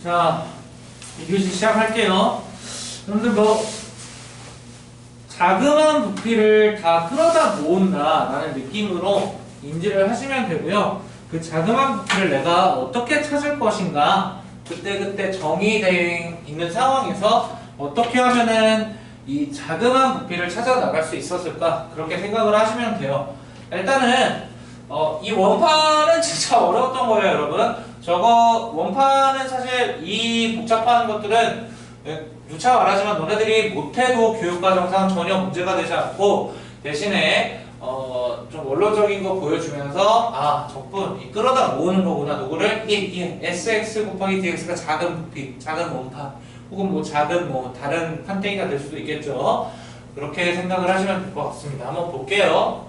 자, 2교시 시작할게요. 여러분들 자그마한 부피를 다 끌어다 모은다 라는 느낌으로 인지를 하시면 되고요. 그 자그마한 부피를 내가 어떻게 찾을 것인가, 그때그때 정의되어 있는 상황에서 어떻게 하면은 이 자그마한 부피를 찾아 나갈 수 있었을까, 그렇게 생각을 하시면 돼요. 일단은 이 원판은 진짜 어려웠던 거예요, 여러분. 저거 원판은 사실 이 복잡한 것들은 누차 말하지만 너네들이 못해도 교육과정상 전혀 문제가 되지 않고, 대신에 좀 원론적인 거 보여주면서 적분 이 끌어다 모으는 거구나, 누구를 이 sx 곱하기 dx가 작은 부피, 작은 원판, 혹은 뭐 작은 다른 판때기가 될 수도 있겠죠. 그렇게 생각을 하시면 될 것 같습니다. 한번 볼게요.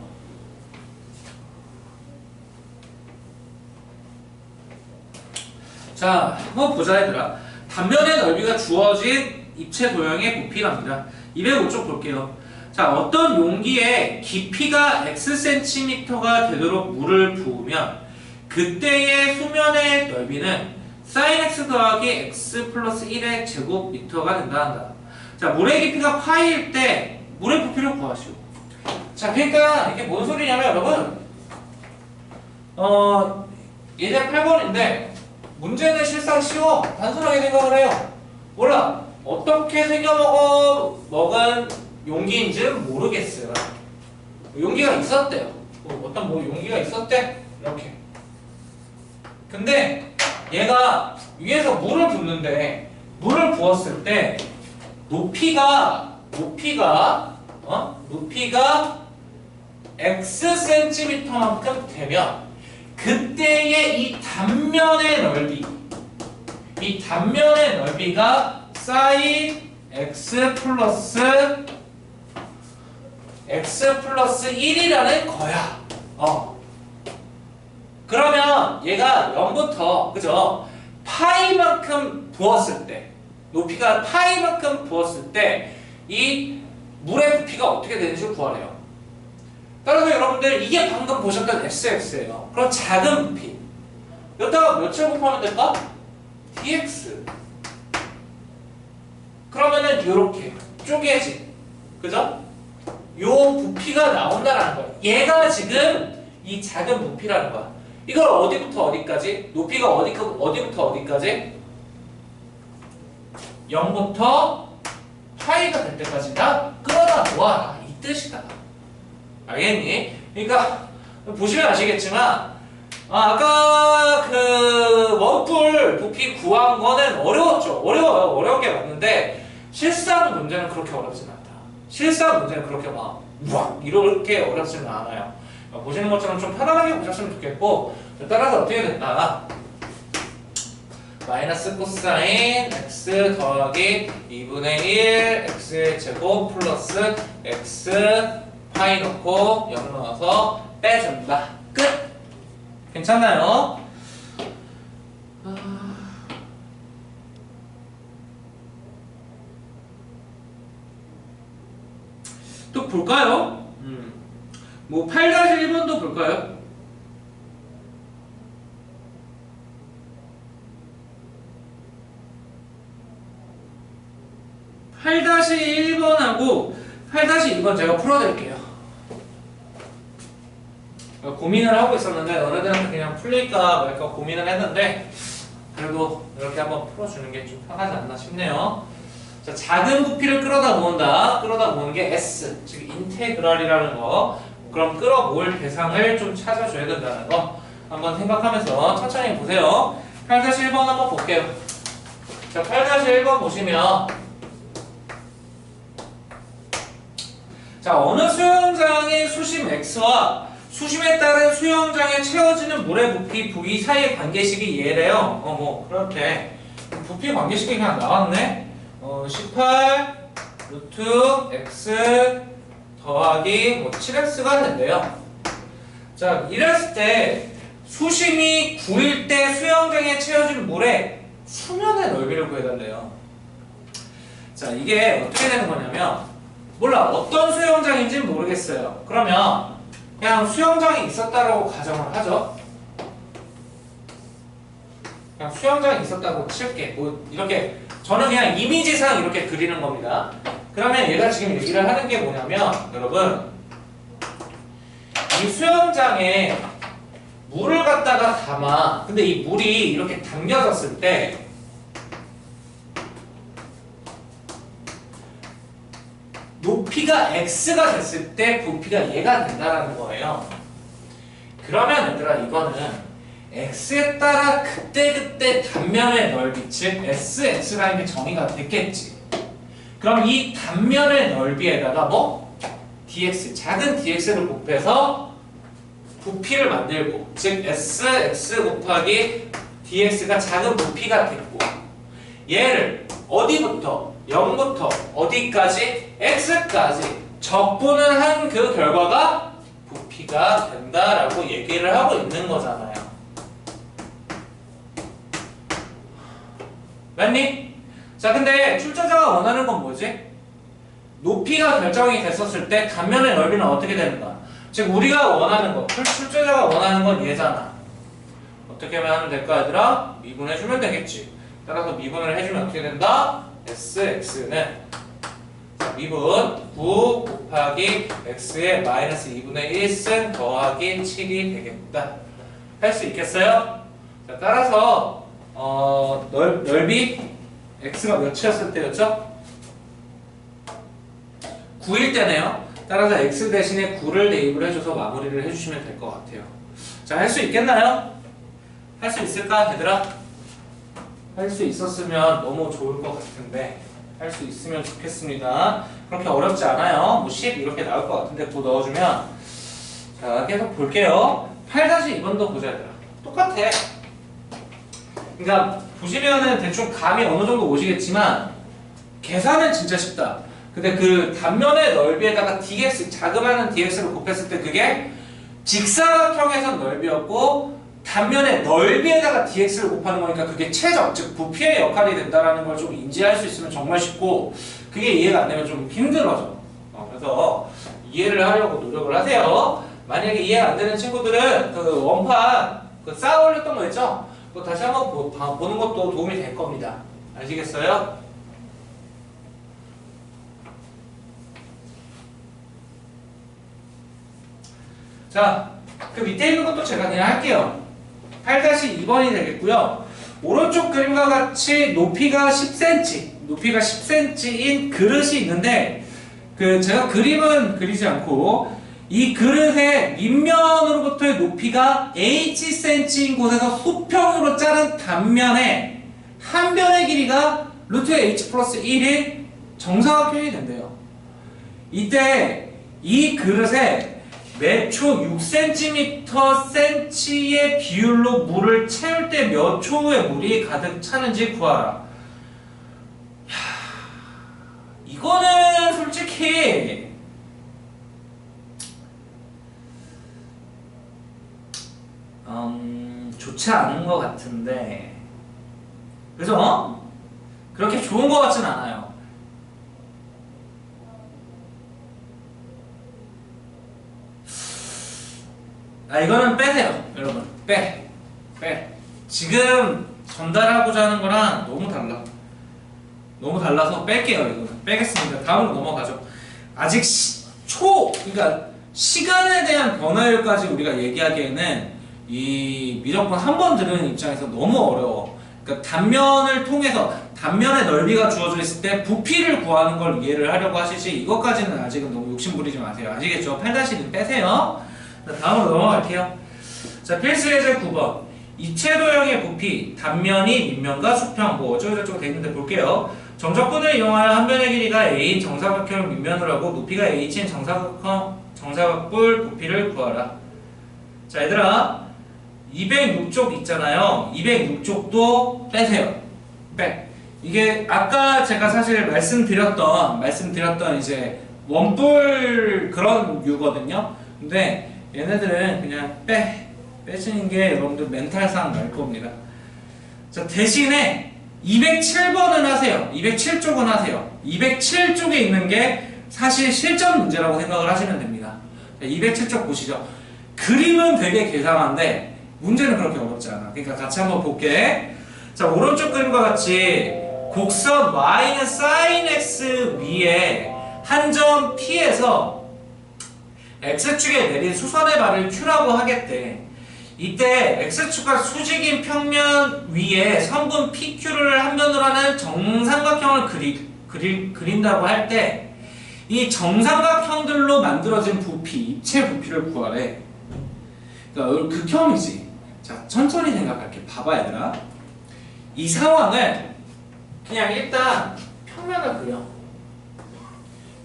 자, 한번 보자 얘들아. 단면의 넓이가 주어진 입체 도형의 부피랍니다. 205쪽 볼게요. 자, 어떤 용기에 깊이가 xcm가 되도록 물을 부으면 그때의 수면의 넓이는 sin x 더하기 x 플러스 1의 제곱미터가 된다 한다. 자, 물의 깊이가 파이일 때 물의 부피를 구하시오. 자, 그러니까 이게 뭔 소리냐면 여러분, 예제 8번인데 문제는 실상 쉬워. 단순하게 생각을 해요. 몰라. 어떻게 생겨먹은 용기인지는 모르겠어요. 용기가 있었대요. 어떤 용기가 있었대? 이렇게. 근데 얘가 위에서 물을 붓는데, 물을 부었을 때 높이가 xcm만큼 되면 그때의 이 단면의 넓이가 sin x 플러스 1이라는 거야. 그러면 얘가 0부터, 그죠? 파이만큼 부었을 때, 높이가 파이만큼 부었을 때 이 물의 부피가 어떻게 되는지 구하래요. 따라서 여러분들 이게 방금 보셨던 sx예요. 그럼 작은 부피, 여기다가 몇을 곱하면 될까? dx. 그러면은 요렇게 쪼개지, 그죠? 요 부피가 나온다라는 거야. 얘가 지금 이 작은 부피라는 거야. 이걸 어디부터 어디까지? 높이가 어디부터 어디까지? 0부터 파이가 될 때까지 다 끌어다 모아라, 이 뜻이다. 알겠니? 그러니까 보시면 아시겠지만 아까 그 원뿔 부피 구한 거는 어려웠죠. 어려워요. 어려운 게 맞는데 실상 문제는 그렇게 어렵진 않다. 실상 문제는 그렇게 막 우와 이렇게 어렵지는 않아요. 보시는 것처럼 좀 편안하게 보셨으면 좋겠고, 따라서 어떻게 된다? 마이너스 코사인 x 더하기 2분의 1 x의 제곱 플러스 x 파이 넣고 0 넣어서 빼준다. 끝! 괜찮나요? 또 볼까요? 8-1번도 볼까요? 8-1번하고 8-2번 제가 풀어드릴게요. 고민을 하고 있었는데 너네들한테 그냥 풀릴까 말까 고민을 했는데 그래도 이렇게 한번 풀어주는 게 좀 편하지 않나 싶네요. 자, 작은 부피를 끌어다 모은다. 끌어다 모으는 게 S, 즉 인테그랄이라는 거. 그럼 끌어모을 대상을 좀 찾아줘야 된다는 거 한번 생각하면서 천천히 보세요. 8-1번 한번 볼게요. 자, 8-1번 보시면, 자, 어느 수영장의 수심 x와 수심에 따른 수영장에 채워지는 물의 부피 V 사이의 관계식이 얘래요. 그렇게 부피 관계식이 그냥 나왔네. 18 루트 x 더하기 7x가 된대요. 자, 이랬을 때 수심이 9일 때 수영장에 채워진 물의 수면의 넓이를 구해달래요. 자, 이게 어떻게 되는 거냐면, 몰라, 어떤 수영장인지는 모르겠어요. 그러면 그냥 수영장이 있었다라고 가정을 하죠. 그냥 수영장이 있었다고 칠게. 뭐 이렇게 저는 그냥 이미지상 이렇게 그리는 겁니다. 그러면 얘가 지금 얘기를 하는 게 뭐냐면 여러분 이 수영장에 물을 갖다가 담아. 근데 이 물이 이렇게 담겨졌을 때 높이가 x가 됐을 때 부피가 얘가 된다라는 거예요. 그러면 얘들아 이거는 x에 따라 그때그때 단면의 넓이 즉 sx라는 게 정의가 됐겠지. 그럼 이 단면의 넓이에다가 뭐? dx 작은 dx를 곱해서 부피를 만들고 즉 sx 곱하기 dx가 작은 부피가 됐고 얘를 어디부터? 0부터 어디까지? x까지 적분을 한 그 결과가 부피가 된다라고 얘기를 하고 있는 거잖아요. 맞니? 자 근데 출제자가 원하는 건 뭐지? 높이가 결정이 됐었을 때 단면의 넓이는 어떻게 되는가? 즉 우리가 원하는 거, 출제자가 원하는 건 얘잖아. 어떻게 하면 될까 얘들아? 미분해주면 되겠지. 따라서 미분을 해주면 어떻게 된다? sx는 미분 9 곱하기 x의 마이너스 2분의 1승 더하기 7이 되겠다. 할 수 있겠어요? 자, 따라서 넓이 x가 몇이었을 때였죠? 9일 때네요. 따라서 x 대신에 9를 대입을 해줘서 마무리를 해주시면 될 것 같아요. 자, 할 수 있겠나요? 할 수 있을까 얘들아? 할 수 있었으면 너무 좋을 것 같은데 할 수 있으면 좋겠습니다. 그렇게 어렵지 않아요. 뭐 10 이렇게 나올 것 같은데 9 넣어주면 자 계속 볼게요. 8-2번도 보자 얘들아. 똑같아. 그러니까 보시면은 대충 감이 어느 정도 오시겠지만 계산은 진짜 쉽다. 근데 그 단면의 넓이에다가 dx 자그마한 dx를 곱했을 때 그게 직사각형에선 넓이였고 단면의 넓이에다가 dx를 곱하는 거니까 그게 최적, 즉 부피의 역할이 된다는 걸 좀 인지할 수 있으면 정말 쉽고 그게 이해가 안 되면 좀 힘들어져. 그래서 이해를 하려고 노력을 하세요. 만약에 이해가 안 되는 친구들은 그 원판 그 쌓아 올렸던 거 있죠? 그거 다시 한번 보는 것도 도움이 될 겁니다. 아시겠어요? 자, 그 밑에 있는 것도 제가 그냥 할게요. 8-2번이 되겠고요. 오른쪽 그림과 같이 높이가 10cm인 그릇이 있는데 그 제가 그림은 그리지 않고 이 그릇의 밑면으로부터의 높이가 hcm인 곳에서 수평으로 자른 단면에 한 변의 길이가 루트의 h 플러스 1이 정사각형이 된대요. 이때 이 그릇에 매 초 6cm 센치의 비율로 물을 채울 때 몇 초에 물이 가득 차는지 구하라. 이거는 솔직히 좋지 않은 것 같은데 그죠? 그렇게 좋은 것 같진 않아요. 이거는 빼세요 여러분. 빼 지금 전달하고자 하는 거랑 너무 달라서 뺄게요. 이거는 빼겠습니다. 다음으로 넘어가죠. 아직 그러니까 시간에 대한 변화율까지 우리가 얘기하기에는 이 미적분 한 번 들은 입장에서 너무 어려워. 그러니까 단면을 통해서 단면의 넓이가 주어져 있을 때 부피를 구하는 걸 이해를 하려고 하시지 이것까지는 아직은 너무 욕심부리지 마세요. 아시겠죠? 8-1 빼세요. 다음으로 넘어갈게요. 자, 필수 예제 9번. 이체도형의 부피, 단면이 밑면과 수평, 뭐 어쩌고저쩌고 돼 있는데 볼게요. 정적분을 이용하여 한 변의 길이가 a인 정사각형을 밑면으로 하고 높이가 h인 정사각뿔 부피를 구하라. 자, 얘들아 206쪽 있잖아요. 206쪽도 빼세요. 빼. 이게 아까 제가 사실 말씀드렸던 이제 원뿔 그런 류거든요. 근데 얘네들은 그냥 빼시는 게 여러분들 멘탈상 나을 겁니다. 자, 대신에 207번은 하세요. 207쪽은 하세요. 207쪽에 있는 게 사실 실전 문제라고 생각을 하시면 됩니다. 207쪽 보시죠. 그림은 되게 괴상한데 문제는 그렇게 어렵지 않아. 그러니까 같이 한번 볼게. 자, 오른쪽 그림과 같이 곡선 y는 sin x 위에 한 점 P에서 x축에 내린 수선의 발을 Q라고 하겠대. 이때 x축과 수직인 평면 위에 선분 PQ를 한 면으로 하는 정삼각형을 그린다고 할 때 이 정삼각형들로 만들어진 부피, 입체 부피를 구하래. 그러니까 극혐이지. 자, 천천히 생각할게. 봐봐 얘들아. 이 상황을 그냥 일단 평면을 그려.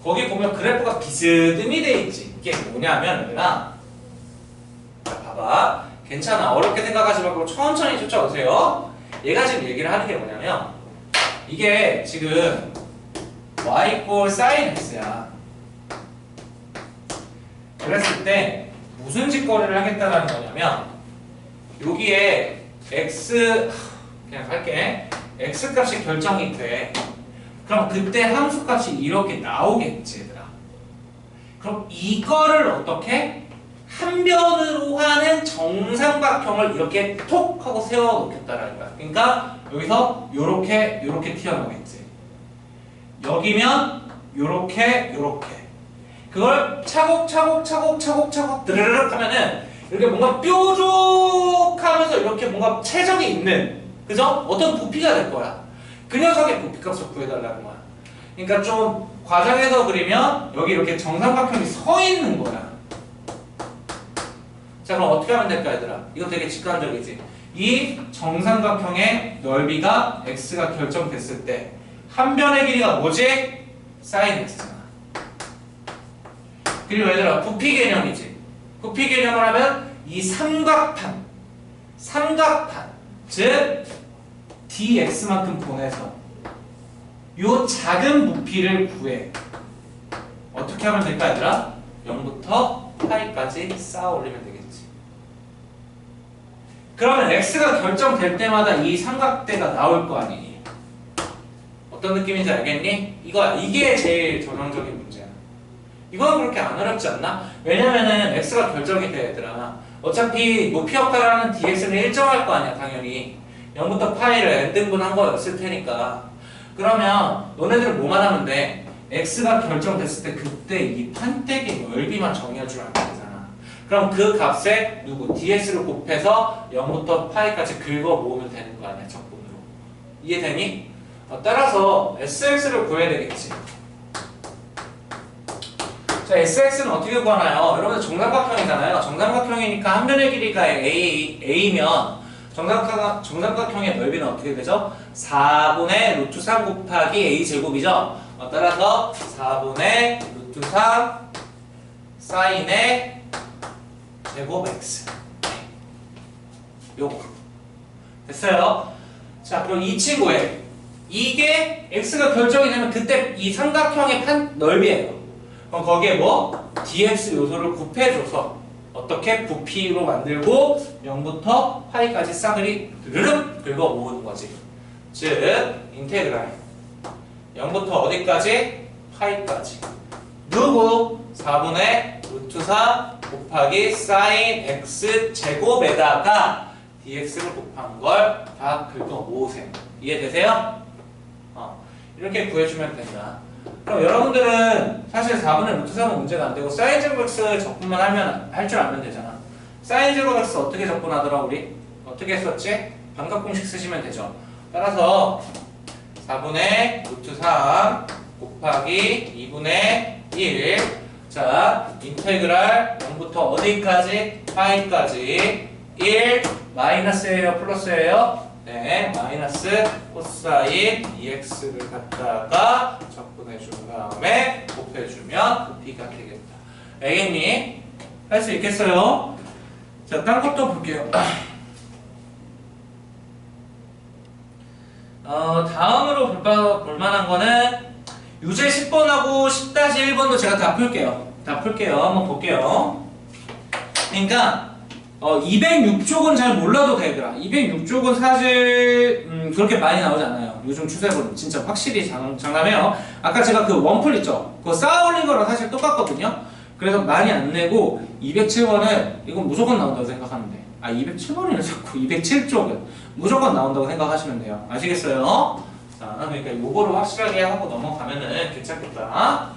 거기 보면 그래프가 비스듬히 돼 있지. 이게 뭐냐면 얘들아, 자, 봐봐. 괜찮아. 어렵게 생각하지 말고 천천히 쫓아오세요. 얘가 지금 얘기를 하는 게 뭐냐면 이게 지금 y equal sin x야. 그랬을 때 무슨 짓거리를 하겠다라는 거냐면 여기에 x 그냥 할게. x 값이 결정이 돼. 그럼 그때 함수 값이 이렇게 나오겠지 얘들아. 그럼 이거를 어떻게? 한 변으로 하는 정삼각형을 이렇게 톡 하고 세워 놓겠다라는 거야. 그러니까 여기서 요렇게 튀어나오겠지. 여기면 요렇게 그걸 차곡차곡 드르륵 하면은 이렇게 뭔가 뾰족하면서 이렇게 뭔가 최적이 있는, 그죠? 어떤 부피가 될 거야. 그 녀석의 부피값을 구해달라는 거야. 그러니까 좀 과장해서 그리면 여기 이렇게 정삼각형이 서 있는 거야. 자, 그럼 어떻게 하면 될까 얘들아? 이거 되게 직관적이지. 이 정삼각형의 넓이가 x가 결정됐을 때 한 변의 길이가 뭐지? sin x잖아. 그리고 얘들아, 부피 개념이지. 부피 개념을 하면 이 삼각판, 즉 dx만큼 보내서 요 작은 부피를 구해. 어떻게 하면 될까 얘들아? 0부터 파이까지 쌓아 올리면 되겠지. 그러면 x가 결정될 때마다 이 삼각대가 나올 거 아니니? 어떤 느낌인지 알겠니? 이거야. 이게 제일 전형적인 문제야. 이건 그렇게 안 어렵지 않나? 왜냐면은 x가 결정이 돼 얘들아. 어차피 높이 역할을 하는 dx는 일정할 거 아니야 당연히. 0부터 파이를 n등분한 거였을 테니까. 그러면 너네들은 뭐만 하면 돼? x가 결정됐을 때 그때 이 판때기 넓이만 정의해주면 되잖아. 그럼 그 값에 누구? dx를 곱해서 0부터 파이까지 긁어 모으면 되는 거 아니야 적분으로. 이해되니? 따라서 sx를 구해야 되겠지. 자, sx는 어떻게 구하나요? 여러분들 정삼각형이잖아요. 정삼각형이니까 한 변의 길이가 a면 정삼각형의 넓이는 어떻게 되죠? 4분의 루트 3 곱하기 a제곱이죠. 따라서 4분의 루트 3 사인의 제곱 x. 요거 됐어요. 자, 그럼 이 친구에 이게 x가 결정이 되면 그때 이 삼각형의 판 넓이에요. 그럼 거기에 뭐? dx 요소를 곱해줘서 어떻게? 부피로 만들고 0부터 파이까지 싸그리 드르륵 긁어 모으는 거지. 즉 인테그랄 0부터 어디까지? 파이까지. 누구? 4분의 루트 4 곱하기 사인 x 제곱에다가 dx를 곱한 걸 다 긁어 모으세요. 이해되세요? 이렇게 구해주면 된다. 그럼 여러분들은 사실 4분의 루트 3은 문제가 안 되고 사인 제곱 x 적분만 하면 할 줄 알면 되잖아. 사인 제곱 x 어떻게 적분하더라 우리? 어떻게 했었지? 반값 공식 쓰시면 되죠. 따라서 4분의 루트 3 곱하기 2분의 1. 자, 인테그랄 0부터 어디까지? 파이까지 1 마이너스예요? 플러스예요? 네, 마이너스 코사인 EX를 갖다가 적분해준 다음에 곱해주면 부피가 되겠다. 알겠니? 할 수 있겠어요? 자, 딴 것도 볼게요. 다음으로 볼만한 거는 유제 10번하고 10-1번도 제가 다 풀게요. 한번 볼게요. 그러니까 206쪽은 잘 몰라도 되더라. 206쪽은 사실 그렇게 많이 나오지 않아요. 요즘 추세보는 진짜 확실히 장담해요. 아까 제가 그 원풀 있죠? 그거 쌓아 올린 거랑 사실 똑같거든요. 그래서 많이 안 내고 207번은 이건 무조건 나온다고 생각하면 돼. 아 207번이네 자꾸. 207쪽은 무조건 나온다고 생각하시면 돼요. 아시겠어요? 자, 그러니까 요거를 확실하게 하고 넘어가면은 괜찮겠다.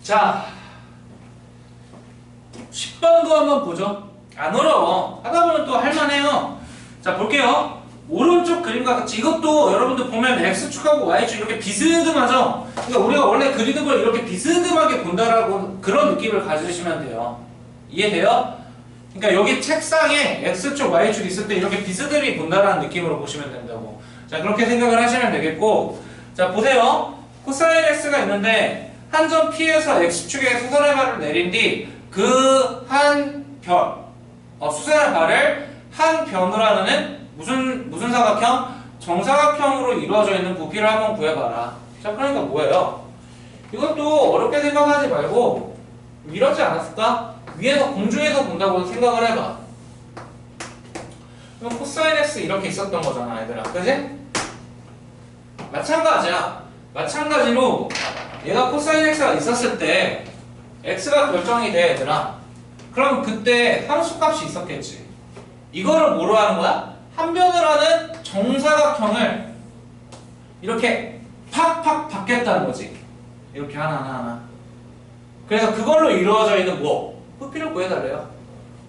자, 10번도 한번 보죠. 안 어려워. 하다 보면 또 할만해요. 자, 볼게요. 오른쪽 그림과 같이 이것도 여러분들 보면 X축하고 Y축 이렇게 비스듬하죠? 그러니까 우리가 원래 그리드걸 이렇게 비스듬하게 본다라고 그런 느낌을 가지시면 돼요. 이해돼요? 그러니까 여기 책상에 X축, Y축 있을 때 이렇게 비스듬히 본다라는 느낌으로 보시면 된다고. 자, 그렇게 생각을 하시면 되겠고, 자, 보세요. 코사인 X가 있는데 한 점 P에서 X축에 수선의 발을 내린 뒤 그 한 변, 수선의 발을 한 변으로 하는 무슨 사각형? 정사각형으로 이루어져 있는 부피를 한번 구해봐라. 자, 그러니까 뭐예요? 이것도 어렵게 생각하지 말고 이러지 않았을까? 위에서 공중에서 본다고 생각을 해봐. 그럼 코사인 X 이렇게 있었던 거잖아, 얘들아. 그지? 마찬가지야. 마찬가지로 얘가 코사인 X가 있었을 때 X가 결정이 돼, 얘들아. 그럼 그때 함수값이 있었겠지. 이거를 뭐로 하는 거야? 한 변을 하는 정사각형을 이렇게 팍팍 받겠다는 거지. 이렇게 하나. 그래서 그걸로 이루어져 있는 뭐? 부피를 구해달래요.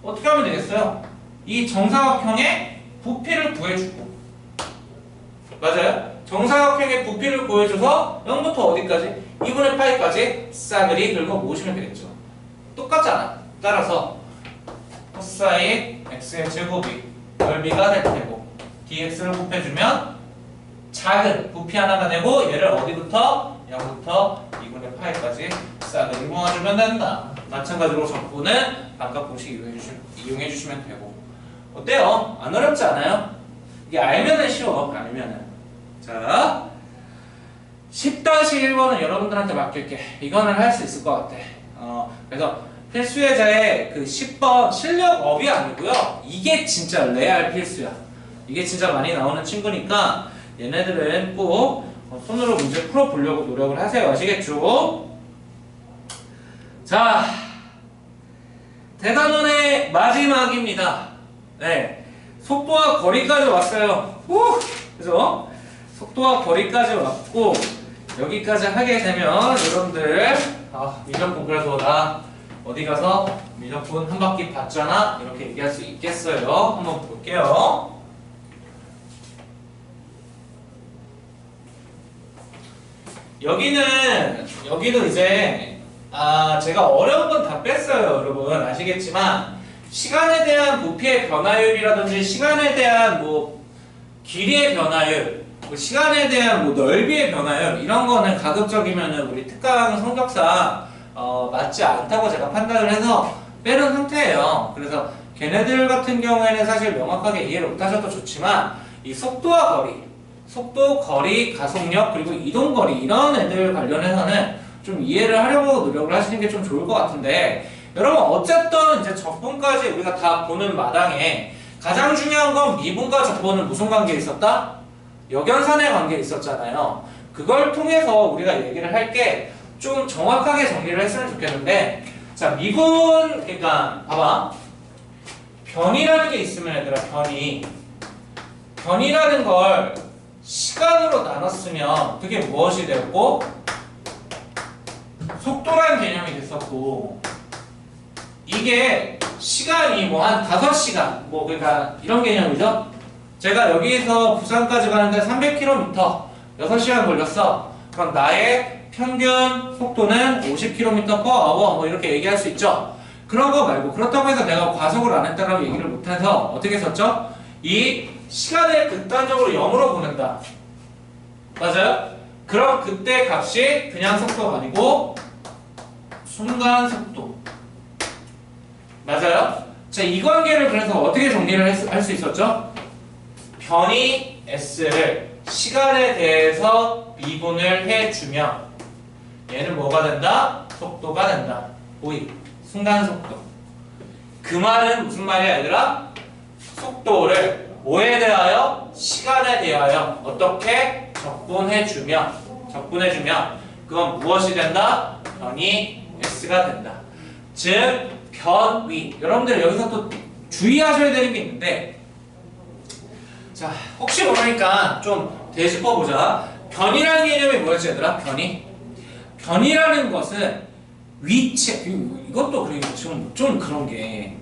어떻게 하면 되겠어요? 이 정사각형의 부피를 구해주고. 맞아요? 정사각형의 부피를 구해줘서 0부터 어디까지? 2분의 파이까지 싸그리 긁어 모으시면 되겠죠. 똑같잖아. 따라서 코사인 x의 제곱이 넓이가 될 테고 dx를 곱해주면 작은 부피 하나가 되고 얘를 어디부터? 0부터 2분의 파이까지 싸그리 모아주면 된다. 마찬가지로 적분은 반값 공식 이용해 주시면 되고. 어때요? 안 어렵지 않아요? 이게 알면은 쉬워. 알면은. 자, 10-1번은 여러분들한테 맡길게. 이거는 할 수 있을 것 같아. 그래서 필수예제의 그 10번 실력업이 아니고요. 이게 진짜 레알 필수야. 이게 진짜 많이 나오는 친구니까 얘네들은 꼭 손으로 문제 풀어보려고 노력을 하세요. 아시겠죠? 자, 대단원의 마지막입니다. 네, 속도와 거리까지 왔어요. 그래서 속도와 거리까지 왔고 여기까지 하게 되면 여러분들 미적분 그래서 나 어디 가서 미적분 한 바퀴 봤잖아 이렇게 얘기할 수 있겠어요. 한번 볼게요. 여기도 이제 제가 어려운 건 다 뺐어요. 여러분 아시겠지만 시간에 대한 부피의 변화율이라든지 시간에 대한 뭐 길이의 변화율, 시간에 대한 뭐 넓이의 변화율 이런 거는 가급적이면은 우리 특강 성적상 맞지 않다고 제가 판단을 해서 빼는 상태예요. 그래서 걔네들 같은 경우에는 사실 명확하게 이해를 못하셔도 좋지만 이 속도와 거리, 속도, 거리, 가속력 그리고 이동 거리 이런 애들 관련해서는 좀 이해를 하려고 노력을 하시는 게 좀 좋을 것 같은데 여러분 어쨌든 이제 적분까지 우리가 다 보는 마당에 가장 중요한 건 미분과 적분은 무슨 관계에 있었다? 역연산의 관계에 있었잖아요. 그걸 통해서 우리가 얘기를 할 게 좀 정확하게 정리를 했으면 좋겠는데 자 미분 그러니까 봐봐 변이라는 게 있으면 얘들아 변이라는 걸 시간으로 나눴으면 그게 무엇이 되었고 속도라는 개념이 됐었고 이게 시간이 뭐 한 5시간 뭐 그러니까 이런 개념이죠. 제가 여기서 부산까지 가는데 300km 6시간 걸렸어. 그럼 나의 평균 속도는 50km/h 뭐 이렇게 얘기할 수 있죠. 그런 거 말고 그렇다고 해서 내가 과속을 안 했다라고 얘기를 못해서 어떻게 썼죠? 이 시간을 극단적으로 0으로 보낸다. 맞아요? 그럼 그때 값이 그냥 속도가 아니고 순간 속도. 맞아요? 자, 이 관계를 그래서 어떻게 정리를 할 수 있었죠? 변이 S를 시간에 대해서 미분을 해주면 얘는 뭐가 된다? 속도가 된다. 오이 순간 속도. 그 말은 무슨 말이야 얘들아? 속도를 뭐에 대하여? 시간에 대하여 어떻게 적분해주면 그건 무엇이 된다? 변이 S가 된다. 즉 변위. 여러분들 여기서 또 주의하셔야 되는 게 있는데, 자 혹시 모르니까 좀 되짚어보자. 변이라는 개념이 뭐였지 얘들아? 변이라는 것은 위치. 이것도 좀 그런 게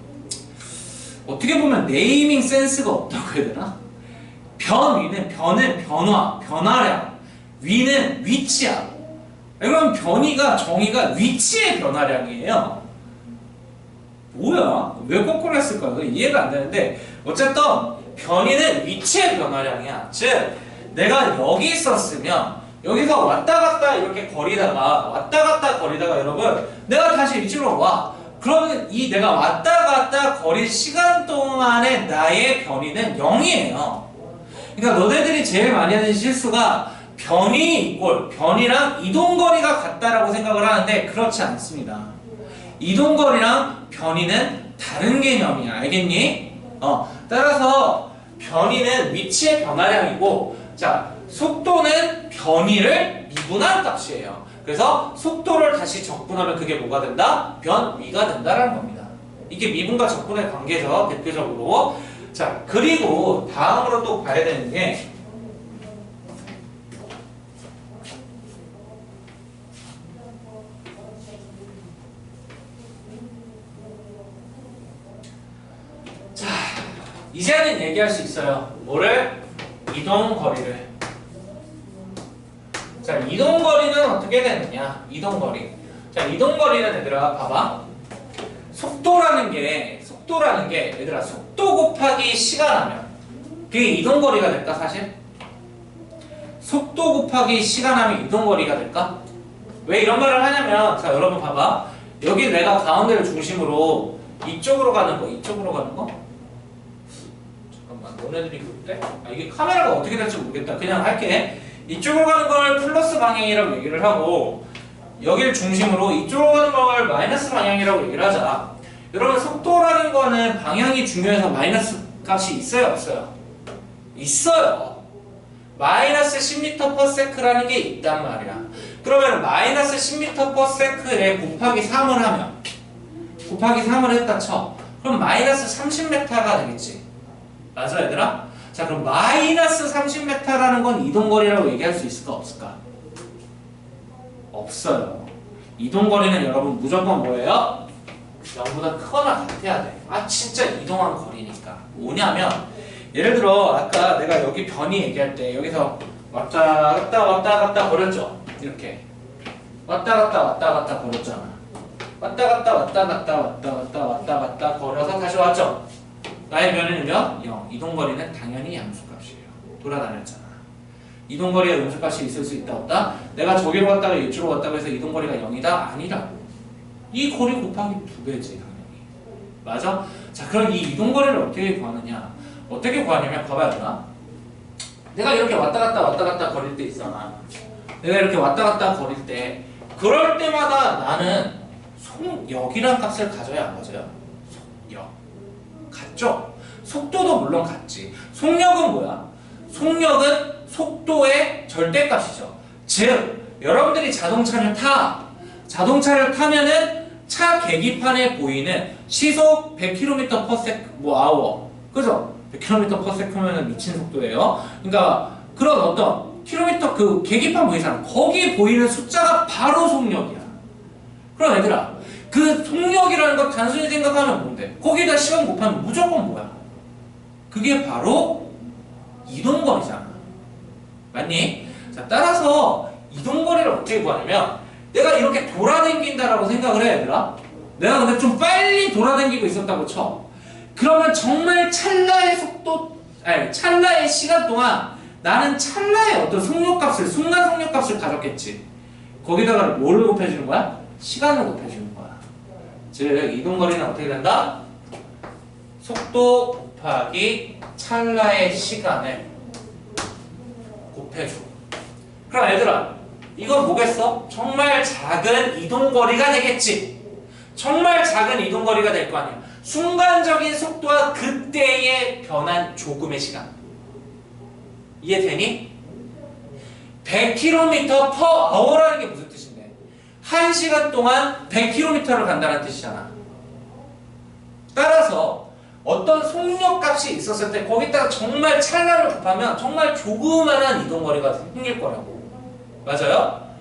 어떻게 보면 네이밍 센스가 없다고 해야 되나? 변은 변화, 변화량, 위는 위치야. 그럼 변이가 정의가 위치의 변화량이에요. 뭐야? 왜 거꾸로 했을까요? 이해가 안 되는데 어쨌든 변이는 위치의 변화량이야. 즉 내가 여기 있었으면 여기서 왔다 갔다 이렇게 거리다가 여러분 내가 다시 위치로 와. 그러면 이 내가 왔다 갔다 거린 시간 동안의 나의 변이는 0이에요. 그러니까 너네들이 제일 많이 하는 실수가 변이랑 이동거리가 같다라고 생각을 하는데 그렇지 않습니다. 이동거리랑 변이는 다른 개념이야. 알겠니? 따라서 변이는 위치의 변화량이고, 자 속도는 변이를 미분한 값이에요. 그래서 속도를 다시 적분하면 그게 뭐가 된다? 변위가 된다라는 겁니다. 이게 미분과 적분의 관계죠, 대표적으로. 자, 그리고 다음으로 또 봐야 되는 게 자, 이제는 얘기할 수 있어요. 뭐를? 이동거리를. 자, 이동거리는 어떻게 되느냐? 자, 이동거리는 얘들아 봐봐. 속도라는 게 얘들아 속도 곱하기 시간하면 그게 이동거리가 될까 사실? 속도 곱하기 시간하면 이동거리가 될까? 왜 이런 말을 하냐면, 자 여러분 봐봐. 여기 내가 가운데를 중심으로 이쪽으로 가는 거 잠깐만, 너네들이 그때? 이게 카메라가 어떻게 될지 모르겠다. 그냥 할게. 이쪽으로 가는 걸 플러스 방향이라고 얘기를 하고, 여기를 중심으로 이쪽으로 가는 걸 마이너스 방향이라고 얘기를 하자. 여러분 속도라는 거는 방향이 중요해서 마이너스 값이 있어요 없어요? 있어요. 마이너스 10m/s라는 게 있단 말이야. 그러면 마이너스 10m/s에 곱하기 3을 했다 쳐. 그럼 마이너스 30m가 되겠지. 맞아 얘들아? 자 그럼 마이너스 30m라는 건 이동거리라고 얘기할 수 있을까 없을까? 없어요. 이동거리는 여러분 무조건 뭐예요? 0보다 크거나 같아야 돼. 진짜 이동한 거리니까. 뭐냐면 예를 들어 아까 내가 여기 변이 얘기할 때 여기서 왔다 갔다 거렸죠? 이렇게 왔다 갔다 거렸잖아. 왔다 갔다 거려서 다시 왔죠? 나의 변이는요? 0. 이동거리는 당연히 양수값이에요. 돌아다녔잖아. 이동거리에 음수값이 있을 수 있다 없다? 내가 저기로 갔다가 이쪽으로 갔다고 해서 이동거리가 0이다? 아니라고. 이 거리 곱하기 2배지 당연히. 맞아? 자 그럼 이 이동거리를 어떻게 구하느냐? 어떻게 구하냐면 봐봐요. 내가 이렇게 왔다 갔다 거릴 때 있잖아. 내가 이렇게 왔다 갔다 거릴 때 그럴 때마다 나는 속력이란 값을 가져야 안 가져요? 속력. 같죠? 속도도 물론 같지. 속력은 뭐야? 속력은 속도의 절대값이죠. 즉 여러분들이 자동차를 타면은 차 계기판에 보이는 시속 100km/s hour. 그죠? 100km/s면은 미친 속도예요. 그러니까 그런 어떤 킬로미터 그 계기판 보이잖아. 거기 보이는 숫자가 바로 속력이야. 그럼 얘들아 그 속력이라는 거 단순히 생각하면 뭔데? 거기다 시간 곱하면 무조건 뭐야? 그게 바로 이동거리잖아. 맞니? 자 따라서 이동거리를 어떻게 구하냐면 내가 이렇게 돌아다닌다라고 생각을 해 얘들아. 내가 근데 좀 빨리 돌아다니고 있었다고 쳐. 그러면 정말 찰나의 시간 동안 나는 찰나의 어떤 속력값을, 순간 속력값을 가졌겠지. 거기다가 뭐를 곱해주는 거야? 시간을 곱해주는 거야. 즉 이동거리는 어떻게 된다? 속도 곱하기 찰나의 시간을 곱해줘. 그럼 얘들아 이건 뭐겠어? 정말 작은 이동거리가 되겠지. 정말 작은 이동거리가 될 거 아니야. 순간적인 속도와 그때의 변한 조금의 시간. 이해되니? 100km/h라는 게 무슨 뜻인데? 1시간 동안 100km를 간다는 뜻이잖아. 따라서 어떤 속력 값이 있었을 때 거기다가 정말 찰나를 곱하면 정말 조그만한 이동거리가 생길 거라고. 맞아요?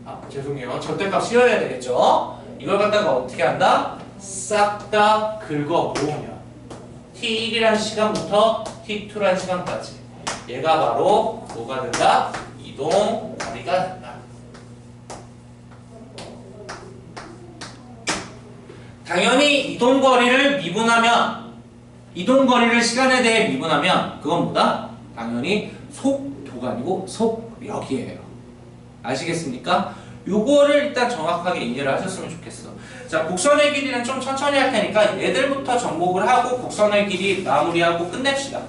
아, 죄송해요. 절대값 씌워야 되겠죠? 이걸 갖다가 어떻게 한다? 싹 다 긁어 모으면 t1이라는 시간부터 t2라는 시간까지 얘가 바로 뭐가 된다? 이동거리가 된다. 당연히 이동거리를 미분하면 이동거리를 시간에 대해 미분하면 그건 뭐다? 당연히 속도가 아니고 속력이에요. 아시겠습니까? 요거를 일단 정확하게 이해를 하셨으면 좋겠어. 자, 곡선의 길이는 좀 천천히 할 테니까 얘들부터 접목을 하고 곡선의 길이 마무리하고 끝냅시다.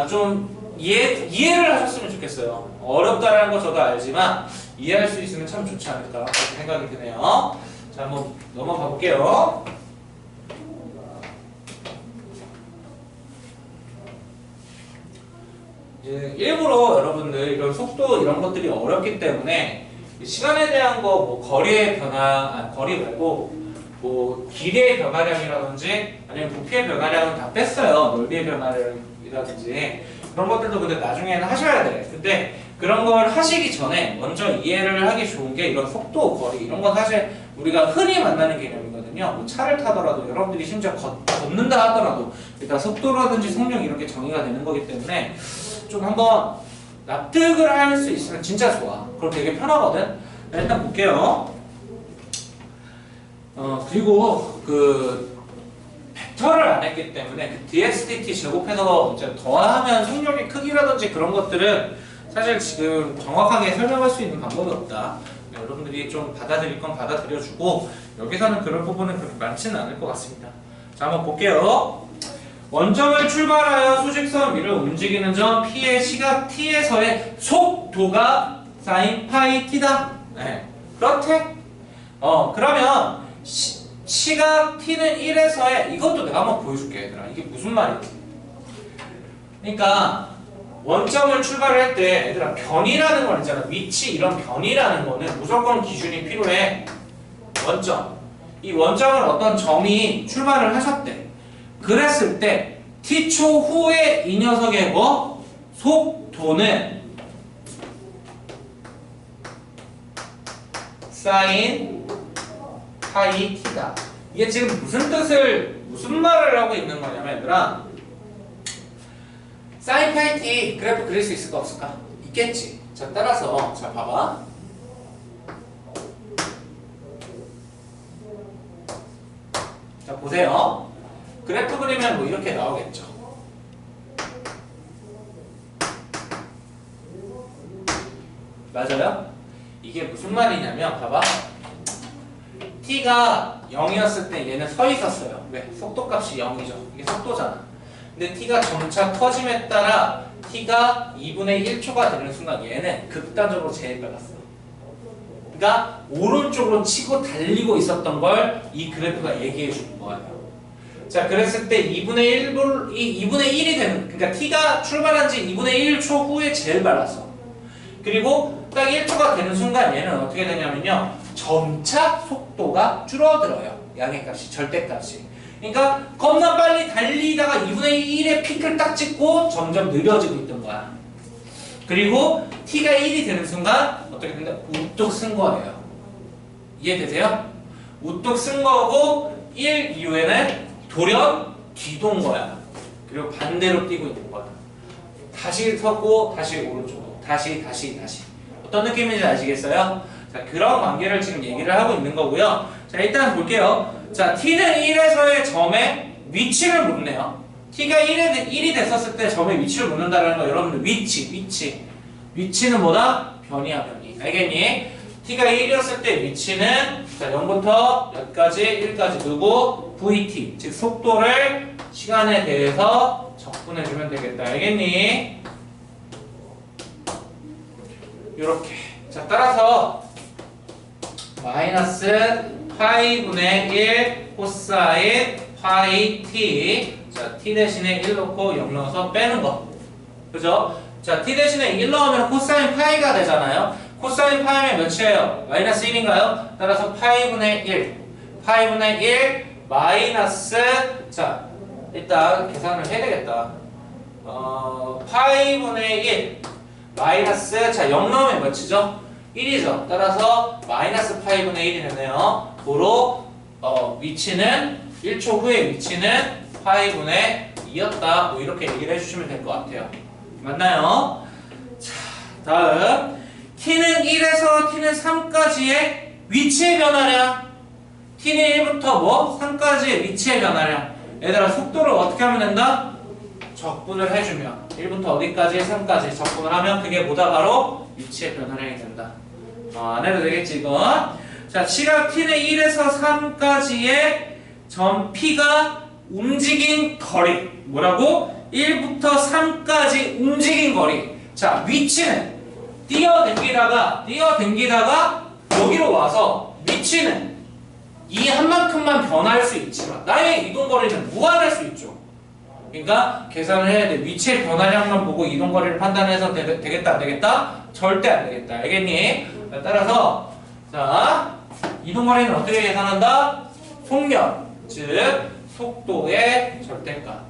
좀 이해를 하셨으면 좋겠어요. 어렵다라는 거 저도 알지만 이해할 수 있으면 참 좋지 않을까 그렇게 생각이 드네요. 자, 한번 넘어가 볼게요. 이제 일부러 여러분들 이런 속도 이런 것들이 어렵기 때문에 시간에 대한 거 뭐 거리의 변화, 거리 말고 뭐 길이의 변화량이라든지 아니면 부피의 변화량은 다 뺐어요. 넓이의 변화량이라든지 그런 것들도 근데 나중에는 하셔야 돼. 근데 그런 걸 하시기 전에 먼저 이해를 하기 좋은 게 이런 속도, 거리 이런 건 사실 우리가 흔히 만나는 개념이거든요. 뭐 차를 타더라도 여러분들이 심지어 걷는다 하더라도 일단 속도라든지 속력 이런 게 정의가 되는 거기 때문에 좀 한번 납득을 할 수 있으면 진짜 좋아. 그럼 되게 편하거든. 일단 볼게요. 그리고 그 벡터를 안 했기 때문에 그 dx/dt 제곱해서 이제 더하면 속력의 크기라든지 그런 것들은 사실 지금 정확하게 설명할 수 있는 방법이 없다. 여러분들이 좀 받아들일 건 받아들여주고 여기서는 그런 부분은 그렇게 많지는 않을 것 같습니다. 자, 한번 볼게요. 원점을 출발하여 수직선 위를 움직이는 점 P의 시각 T에서의 속도가 sin 파이 T다. 네. 그렇대? 그러면 시각 T는 1에서의 이것도 내가 한번 보여줄게 얘들아. 이게 무슨 말이지? 그러니까 원점을 출발할 때 얘들아 변이라는 거 있잖아. 위치 이런 변이라는 거는 무조건 기준이 필요해. 원점. 이 원점을 어떤 점이 출발을 하셨대. 그랬을 때 t초 후에 이 녀석의 뭐? 속도는 sin 파이 t다. 이게 지금 무슨 말을 하고 있는 거냐면 얘들아 sin 파이 t 그래프 그릴 수 있을까 없을까? 있겠지. 자, 따라서 자 봐봐. 자, 보세요. 그래프 그리면 뭐 이렇게 나오겠죠. 맞아요? 이게 무슨 말이냐면 봐봐. t가 0이었을 때 얘는 서 있었어요. 왜? 속도값이 0이죠. 이게 속도잖아. 근데 t가 점차 커짐에 따라 t가 2분의 1초가 되는 순간 얘는 극단적으로 제일 빨랐어. 그러니까 오른쪽으로 치고 달리고 있었던 걸 이 그래프가 얘기해 주는 거예요. 자, 그랬을 때 2분의 1이 되는, 그러니까 t가 출발한 지 2분의 1초 후에 제일 빨랐어. 그리고 딱 1초가 되는 순간 얘는 어떻게 되냐면요. 점차 속도가 줄어들어요. 양의 값이, 절대값이. 그러니까 겁나 빨리 달리다가 2분의 1의 피크를 딱 찍고 점점 느려지고 있던 거야. 그리고 t가 1이 되는 순간 어떻게 된다? 우뚝 쓴 거예요. 이해되세요? 우뚝 쓴 거고 1 이후에는 돌연 뒤돈 거야. 그리고 반대로 뛰고 있는 거야. 다시 섰고 다시 오른쪽으로 다시 어떤 느낌인지 아시겠어요? 자, 그런 관계를 지금 얘기를 하고 있는 거고요. 자, 일단 볼게요. 자, t는 1에서의 점의 위치를 묻네요. t가 1이 됐었을 때 점의 위치를 묻는다는 거 여러분들 위치는 뭐다? 변이야, 변이. 알겠니? t가 1이었을 때 위치는 자, 0부터 몇까지 1까지 누구? vt. 즉 속도를 시간에 대해서 적분해주면 되겠다. 알겠니? 요렇게. 자, 따라서 마이너스 파이분의 1 코사인 파이 t. 자, t 대신에 1 넣고 0 넣어서 빼는 거. 그죠? 자, t 대신에 1 넣으면 코사인 파이가 되잖아요. 코사인 파이면 몇이에요? 마이너스 1인가요? 따라서 파이분의 1. 파이분의 1 마이너스, 자, 일단 계산을 해야 되겠다. 파이분의 1 마이너스, 자, 0 넣으면 몇이죠? 1이죠. 따라서 마이너스 파이분의 1이 되네요. 도로 위치는 1초 후의 위치는 파이분의 2였다. 뭐 이렇게 얘기를 해주시면 될 것 같아요. 맞나요? 자, 다음 t는 1에서 t는 3까지의 위치의 변화량. t는 1부터 뭐? 3까지의 위치의 변화량. 얘들아 속도를 어떻게 하면 된다? 적분을 해주면 1부터 어디까지? 3까지 적분을 하면 그게 뭐다? 바로 위치의 변화량이 된다. 안 해도 되겠지 이건. 자, 시각 t는 1에서 3까지의 점 p가 움직인 거리. 뭐라고? 1부터 3까지 움직인 거리. 자, 위치는 뛰어댕기다가 여기로 와서 위치는 이 한 만큼만 변할 수 있지만 나의 이동거리는 무한할 수 있죠. 그러니까 계산을 해야 돼. 위치의 변화량만 보고 이동거리를 판단해서 되겠다 안 되겠다? 절대 안 되겠다. 알겠니? 따라서 자, 이동거리는 어떻게 계산한다? 속력, 즉 속도의 절대값.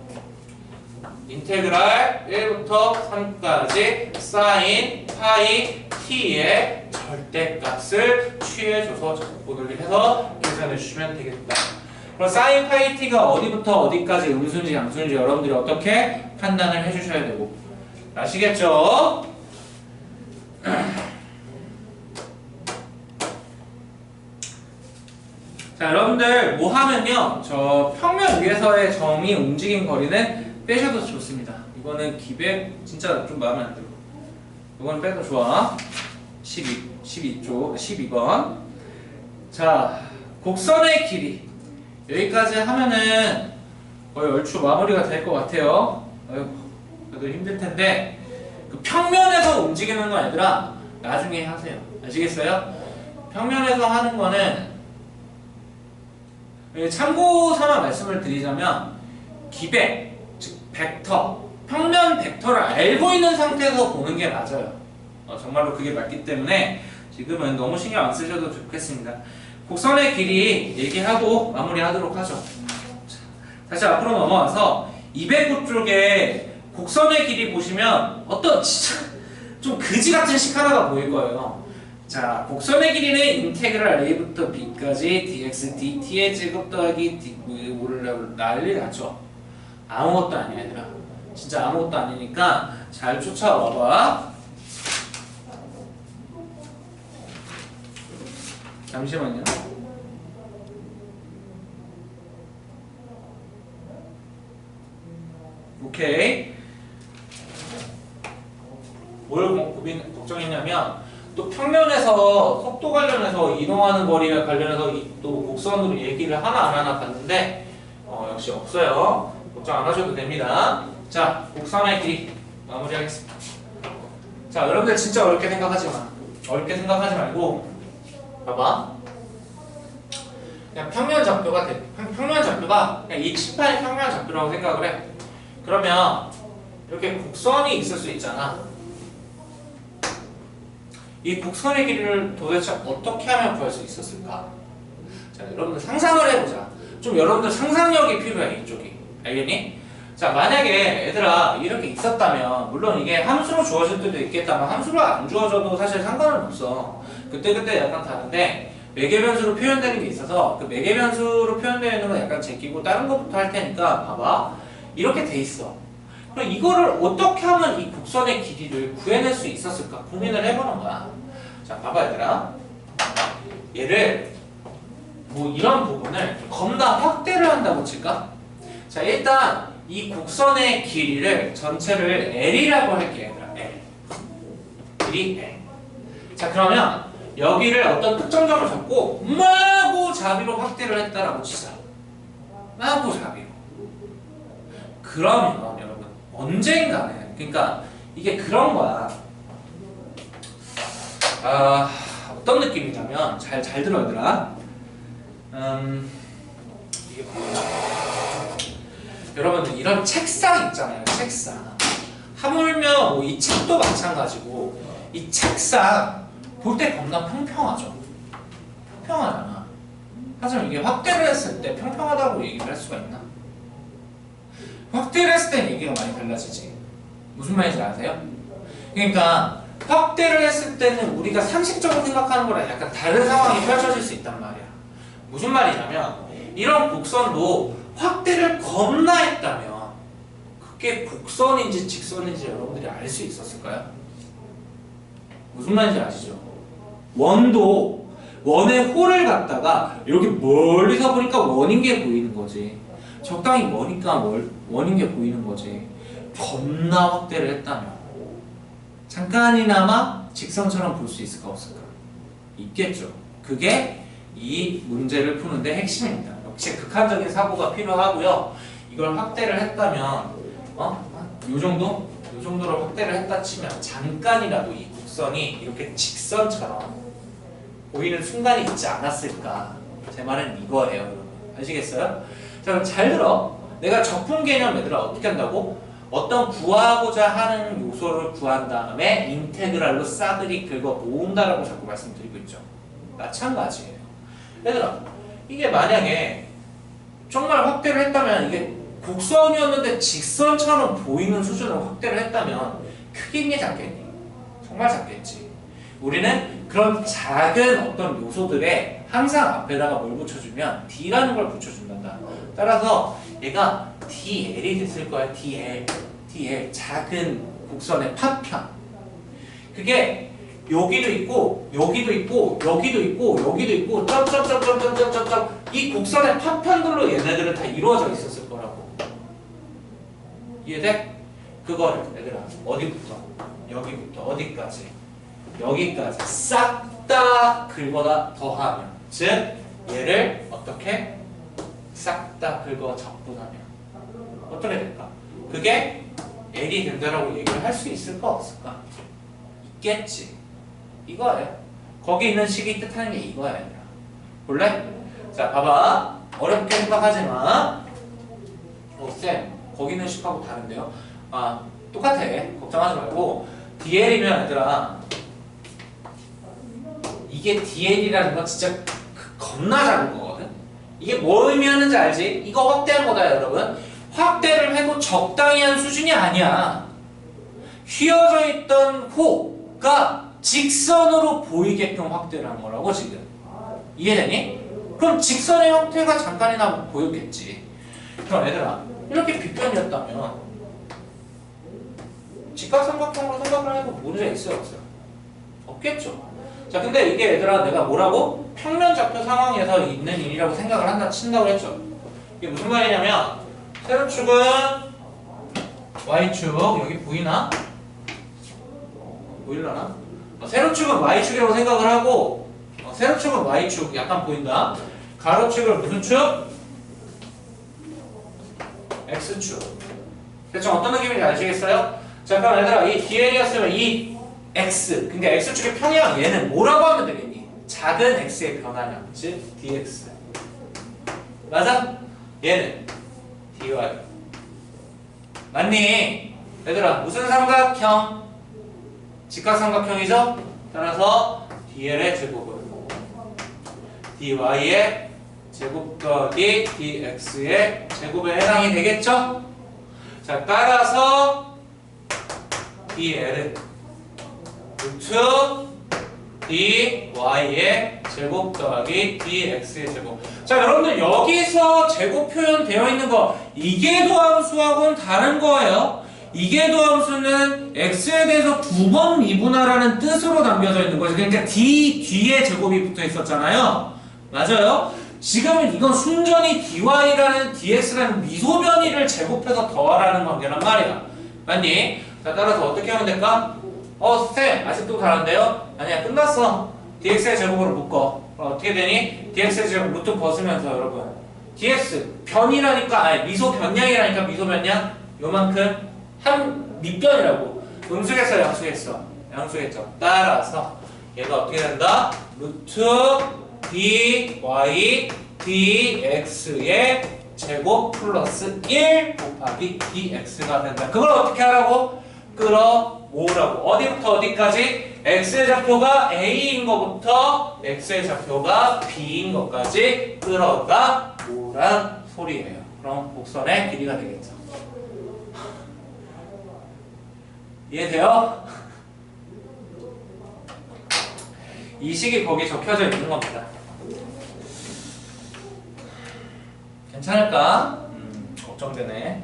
인테그랄 1부터 3까지 사인 파이 t의 절대값을 취해줘서 적분을 해서 계산해 주시면 되겠다. 그럼 사인 파이 t가 어디부터 어디까지 음수인지 양수인지 여러분들이 어떻게 판단을 해주셔야 되고. 아시겠죠? 자, 여러분들 뭐 하면요, 저 평면 위에서의 점이 움직인 거리는 빼셔도 좋습니다. 이거는 기백 진짜 좀 마음에 안 들어. 이거는 빼도 좋아. 12번. 자, 곡선의 길이 여기까지 하면은 거의 얼추 마무리가 될 것 같아요. 아이고, 그래도 힘들 텐데 그 평면에서 움직이는 거 얘들아 나중에 하세요. 아시겠어요? 평면에서 하는 거는 참고 삼아 말씀을 드리자면 기백, 즉 벡터, 평면 벡터를 알고 있는 상태에서 보는 게 맞아요. 정말로 그게 맞기 때문에 지금은 너무 신경 안 쓰셔도 좋겠습니다. 곡선의 길이 얘기하고 마무리하도록 하죠. 자, 다시 앞으로 넘어와서 209 쪽에 곡선의 길이 보시면 어떤 진짜 좀 그지 같은 식 하나가 보일 거예요. 자, 곡선의 길이는 인테그랄 a부터 b까지 dx dt의 제곱 더하기 d를 난리 났죠. 아무것도 아니야 얘들아. 진짜 아무것도 아니니까 잘 쫓아와봐. 잠시만요. 오케이. 뭘 걱정했냐면 또 평면에서 속도 관련해서 이동하는 거리와 관련해서 또 곡선으로 얘기를 하나 봤는데 역시 없어요. 걱정 안 하셔도 됩니다. 자, 곡선의 길이 마무리하겠습니다. 자, 여러분들 진짜 어렵게 생각하지 말고 봐봐. 그냥 평면 좌표가 그냥 이 칠판이 평면 좌표라고 생각을 해. 그러면 이렇게 곡선이 있을 수 있잖아. 이 곡선의 길이를 도대체 어떻게 하면 구할 수 있었을까? 자, 여러분들 상상을 해보자. 좀 여러분들 상상력이 필요해, 이쪽이. 알겠니? 자, 만약에 얘들아 이렇게 있었다면 물론 이게 함수로 주어질 때도 있겠다만 함수로 안 주어져도 사실 상관은 없어. 그때그때 약간 다른데 매개변수로 표현되는 게 있어서 그 매개변수로 표현되는 건 약간 제끼고 다른 것부터 할 테니까 봐봐. 이렇게 돼 있어. 그럼 이거를 어떻게 하면 이 곡선의 길이를 구해낼 수 있었을까? 고민을 해보는 거야. 자, 봐봐 얘들아. 얘를 뭐 이런 부분을 겁나 확대를 한다고 칠까? 자, 일단 이 곡선의 길이를 전체를 L이라고 할게 얘들아. L. 길이 L. 자, 그러면 여기를 어떤 특정점을 잡고 마구잡이로 확대를 했다라고 치자. 마구잡이로. 그러면 여러분 언젠가는 그러니까 이게 그런 거야. 어떤 느낌이냐면 잘 들어 얘들아. 이게 뭐예요? 여러분들 이런 책상 있잖아요. 책상. 하물며 뭐 이 책도 마찬가지고 이 책상 볼 때 겁나 평평하죠. 평평하잖아. 하지만 이게 확대를 했을 때 평평하다고 얘기를 할 수가 있나? 확대를 했을 때 얘기가 많이 달라지지. 무슨 말인지 아세요? 그러니까 확대를 했을 때는 우리가 상식적으로 생각하는 거랑 약간 다른 상황이 펼쳐질 수 있단 말이야. 무슨 말이냐면 이런 곡선도 확대를 겁나 했다면 그게 곡선인지 직선인지 여러분들이 알 수 있었을까요? 무슨 말인지 아시죠? 원도 원의 홀을 갖다가 이렇게 멀리서 보니까 원인 게 보이는 거지. 적당히 머니까 원인 게 보이는 거지. 겁나 확대를 했다면 잠깐이나마 직선처럼 볼 수 있을까 없을까? 있겠죠. 그게 이 문제를 푸는데 핵심입니다. 역시 극한적인 사고가 필요하고요. 이걸 확대를 했다면 요 정도로 확대를 했다 치면 잠깐이라도 이 곡선이 이렇게 직선처럼 보이는 순간이 있지 않았을까? 제 말은 이거예요, 여러분. 아시겠어요? 자, 그럼 잘 들어. 내가 적분 개념 얘들아 어떻게 한다고? 어떤 구하고자 하는 요소를 구한 다음에 인테그랄로 싸그리 긁어 모은다라고 자꾸 말씀드리고 있죠. 마찬가지예요. 얘들아, 이게 만약에 정말 확대를 했다면 이게 곡선이었는데 직선처럼 보이는 수준으로 확대를 했다면 크겠니 작겠니? 정말 작겠지. 우리는 그런 작은 어떤 요소들에 항상 앞에다가 뭘 붙여주면 D라는 걸 붙여준단다. 따라서 얘가 DL이 됐을 거야. DL 작은 곡선의 파편. 그게 여기도 있고 여기도 있고 여기도 있고 여기도 있고 점점점점점점점 이 곡선의 파편들로 얘네들은 다 이루어져 있었을 거라고. 이해돼? 그거를 얘들아 어디부터? 여기부터 어디까지? 여기까지 싹 다 긁어다 더하면, 즉 얘를 어떻게 싹 다 긁어 적분하면 어떻게 될까? 그게 L이 된다라고 얘기를 할 수 있을까 없을까? 있겠지. 이거예요. 거기 있는 식이 뜻하는 게 이거야. 얘들아. 볼래? 자, 봐봐. 어렵게 생각하지 마. 쌤, 거기 있는 식하고 다른데요? 아, 똑같아. 걱정하지 말고. DL이면 얘들아, 이게 DL이라는 건 진짜 겁나 작은 거거든? 이게 뭘 의미하는지 알지? 이거 확대한 거다, 여러분. 확대를 해도 적당히 한 수준이 아니야. 휘어져 있던 호가 직선으로 보이게끔 확대를 한 거라고, 지금. 이해되니? 그럼 직선의 형태가 잠깐이나 보였겠지. 그럼 얘들아, 이렇게 빗변이었다면 직각삼각형으로 생각을 해도 문제 있어요, 없어요? 없겠죠. 자, 근데 이게 얘들아 내가 뭐라고? 평면좌표 상황에서 있는 일이라고 생각을 한다 친다고 했죠. 이게 무슨 말이냐면 세로축은 Y축, 여기 보이나? 보일라나? 세로축은 Y축이라고 생각을 하고 세로축은 Y축 약간 보인다. 가로축을 무슨 축? X축. 대충 어떤 느낌인지 아시겠어요? 자, 그럼 얘들아 이 DL이었으면 이 X, 그러니까 X축의 평양 얘는 뭐라고 하면 되겠니? 작은 X의 변화량, 즉 DX. 맞아? 얘는 DY. 맞니? 얘들아 무슨 삼각형? 직각삼각형이죠? 따라서 DL의 제곱은 DY의 제곱 더하기 DX의 제곱에 해당이 되겠죠? 자, 따라서 DL은 루트 DY의 제곱 더하기 DX의 제곱. 자, 여러분들 여기서 제곱 표현 되어 있는 거 이계 도함수하고는 다른 거예요. 이계 도함수는 X에 대해서 두 번 미분하라는 뜻으로 담겨져 있는 거죠. 그러니까 D 뒤에 제곱이 붙어 있었잖아요. 맞아요? 지금은 이건 순전히 DY라는 DX라는 미소 변이를 제곱해서 더하라는 관계란 말이야. 맞니? 자, 따라서 어떻게 하면 될까? 쌤, 아직도 다른데요? 아니야, 끝났어. DX의 제곱으로 묶어. 어떻게 되니? DX의 제곱 루트 벗으면서 여러분. DX, 변이라니까, 아니, 미소 변량이라니까, 미소 변량? 요만큼 한 밑변이라고. 음수겠어, 양수겠어? 양수겠죠. 따라서 얘가 어떻게 된다? 루트 DY dx의 제곱 플러스 1 곱하기 dx가 된다. 그걸 어떻게 하라고? 끌어모으라고. 어디부터 어디까지? x의 좌표가 a인 것부터 x의 좌표가 b인 것까지 끌어가 모으란 소리예요. 그럼 곡선의 길이가 되겠죠. 이해돼요? 이 식이 거기 적혀져 있는 겁니다. 괜찮을까? 걱정되네.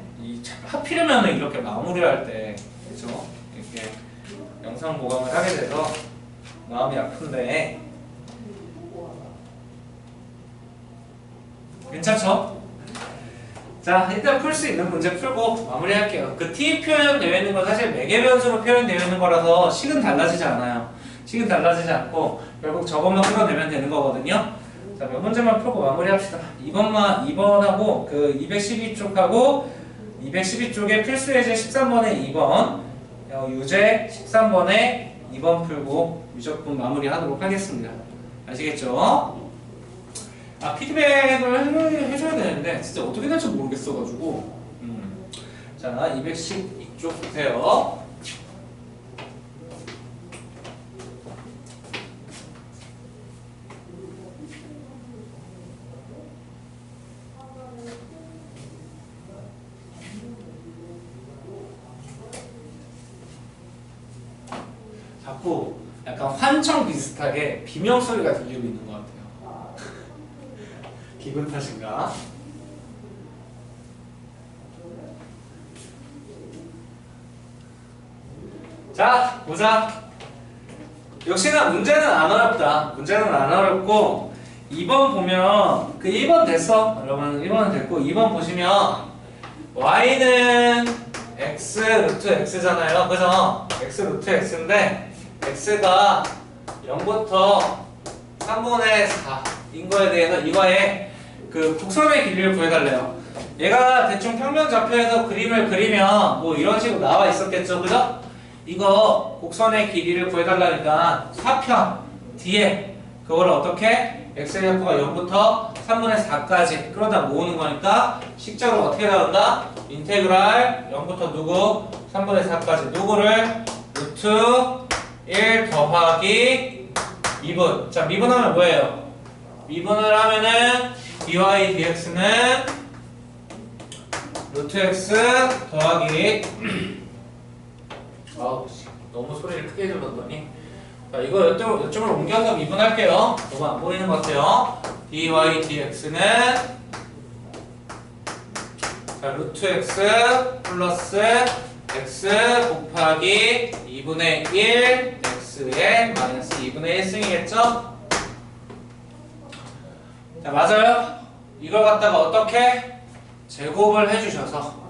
하필이면 이렇게 마무리할 때, 그죠? 이렇게 영상 보강을 하게 돼서 마음이 아픈데, 괜찮죠? 자, 일단 풀 수 있는 문제 풀고 마무리할게요. 그 t 표현되어 있는 건 사실 매개변수로 표현되어 있는 거라서 식은 달라지지 않아요. 식은 달라지지 않고 결국 저것만 풀어내면 되는 거거든요. 자, 몇 문제만 풀고 마무리합시다. 이것만 2번하고 그 212쪽하고 212쪽에 필수 예제 13번에 2번, 유제 13번에 2번 풀고 무조건 마무리하도록 하겠습니다. 아시겠죠? 피드백을 해줘야 되는데 진짜 어떻게 될지 모르겠어가지고. 자, 212쪽 보세요. 자꾸 약간 환청 비슷하게 비명 소리가 들리고 있는 것 같아요. 기분 탓인가? 자, 보자. 역시나 문제는 안 어렵다. 문제는 안 어렵고 2번 보면 그 1번 됐어. 여러분 1번은 됐고 2번 보시면 y는 x 루트 x잖아요. 그죠? x 루트 x인데 x가 0부터 3분의 4인 거에 대해서 이거에 그 곡선의 길이를 구해달래요. 얘가 대충 평면 좌표에서 그림을 그리면 뭐 이런 식으로 나와 있었겠죠. 그죠? 이거 곡선의 길이를 구해달라니까 사평 뒤에 그걸 어떻게? x의 좌표가 0부터 3분의 4까지 그러다 모으는 거니까 식적으로 어떻게 나온다? 인테그랄 0부터 누구? 3분의 4까지 누구를? 루트 1 더하기 미분. 자, 미분하면 뭐예요? 미분을 하면은 dy dx는 루트 x 더하기 아우 너무 소리를 크게 질렀더니. 자, 이거 이쪽으로 옮겨서 미분할게요. 너무 안 보이는 것 같아요. dy dx는 자, 루트 x 플러스 x 곱하기 2분의 1 x의 마이너스 2분의 1승이겠죠? 자, 맞아요. 이걸 갖다가 어떻게 제곱을 해주셔서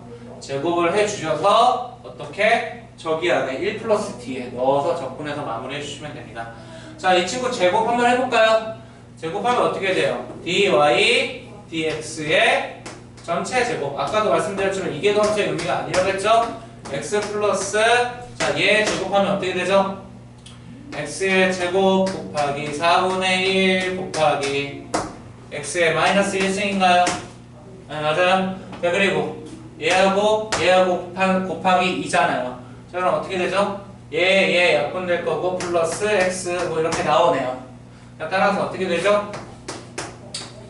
어떻게 저기 안에 1 플러스 d에 넣어서 적분해서 마무리해 주시면 됩니다. 자, 이 친구 제곱 한번 해볼까요? 제곱하면 어떻게 돼요? dy dx의 전체 제곱. 아까도 말씀드렸지만 이게 전체 의미가 아니라고 했죠? x 플러스 자, 얘 제곱하면 어떻게 되죠? x의 제곱 곱하기 4분의 1 곱하기 x의 마이너스 1승인가요? 네, 맞아요. 자, 그리고 얘하고 곱하기 2잖아요. 자, 그럼 어떻게 되죠? 얘 약분될 거고 플러스 x 뭐 이렇게 나오네요. 자, 따라서 어떻게 되죠?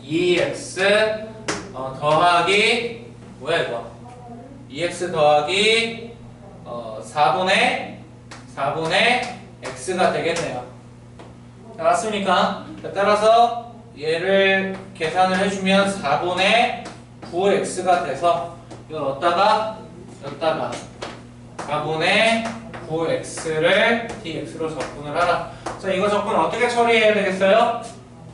2x 더하기 뭐야 이거? 2x 더하기 4분의 x가 되겠네요. 자, 맞습니까? 자, 따라서 얘를 계산을 해주면 4분의 9x가 돼서 이걸 넣었다가 4분의 9x를 dx로 적분을 하라. 자, 이거 적분 어떻게 처리해야 되겠어요?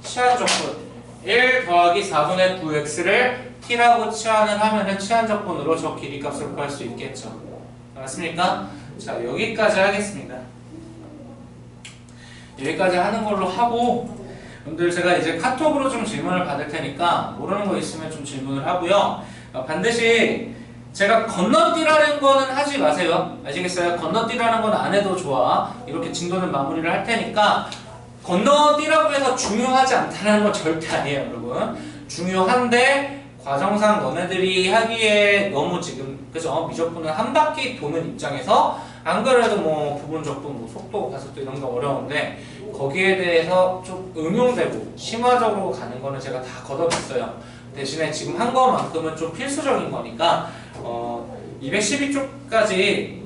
치환 적분 1 더하기 4분의 9x를 t라고 치환을 하면은 치환 적분으로 저 길이 값을 구할 수 있겠죠. 맞습니까? 자, 여기까지 하겠습니다. 여기까지 하는 걸로 하고 여러분들 제가 이제 카톡으로 좀 질문을 받을 테니까 모르는 거 있으면 좀 질문을 하고요. 반드시 제가 건너뛰라는 거는 하지 마세요. 아시겠어요? 건너뛰라는 건 안 해도 좋아. 이렇게 진도는 마무리를 할 테니까 건너뛰라고 해서 중요하지 않다는 건 절대 아니에요, 여러분. 중요한데 과정상 너네들이 하기에 너무 지금 그죠? 미적분은 한 바퀴 도는 입장에서 안 그래도 뭐 부분적분, 뭐 속도, 가속도 이런 게 어려운데 거기에 대해서 좀 응용되고 심화적으로 가는 거는 제가 다 걷어냈어요. 대신에 지금 한 거만큼은 좀 필수적인 거니까 212쪽까지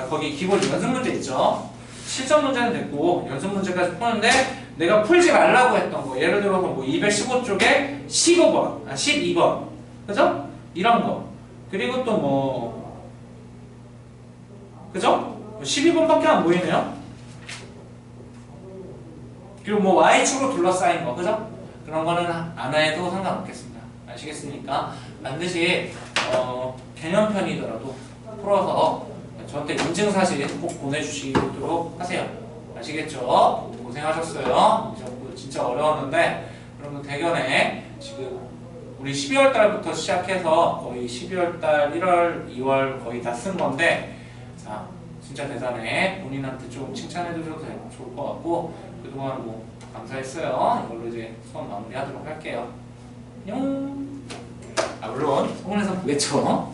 거기 기본 연습 문제 있죠? 실전 문제는 됐고 연습 문제까지 푸는데 내가 풀지 말라고 했던 거 예를 들어서 뭐 215쪽에 15번, 12번 그죠? 이런 거 그리고 또 뭐 그죠? 12번밖에 안 보이네요? 그리고 뭐 Y축으로 둘러싸인 거 그죠? 그런 거는 안 해도 상관없겠습니다. 아시겠습니까? 반드시 개념편이더라도 풀어서 저한테 인증사진 꼭 보내주시도록 하세요. 아시겠죠? 고생하셨어요. 진짜 어려웠는데 그러면 대견에 지금 우리 12월 달부터 시작해서 거의 12월 달, 1월, 2월 거의 다 쓴 건데 자, 진짜 대단해. 본인한테 좀 칭찬해 주셔도 좋을 것 같고 그동안 뭐 감사했어요. 이걸로 이제 수업 마무리하도록 할게요. 안녕. 물론 성원에서 보겠죠.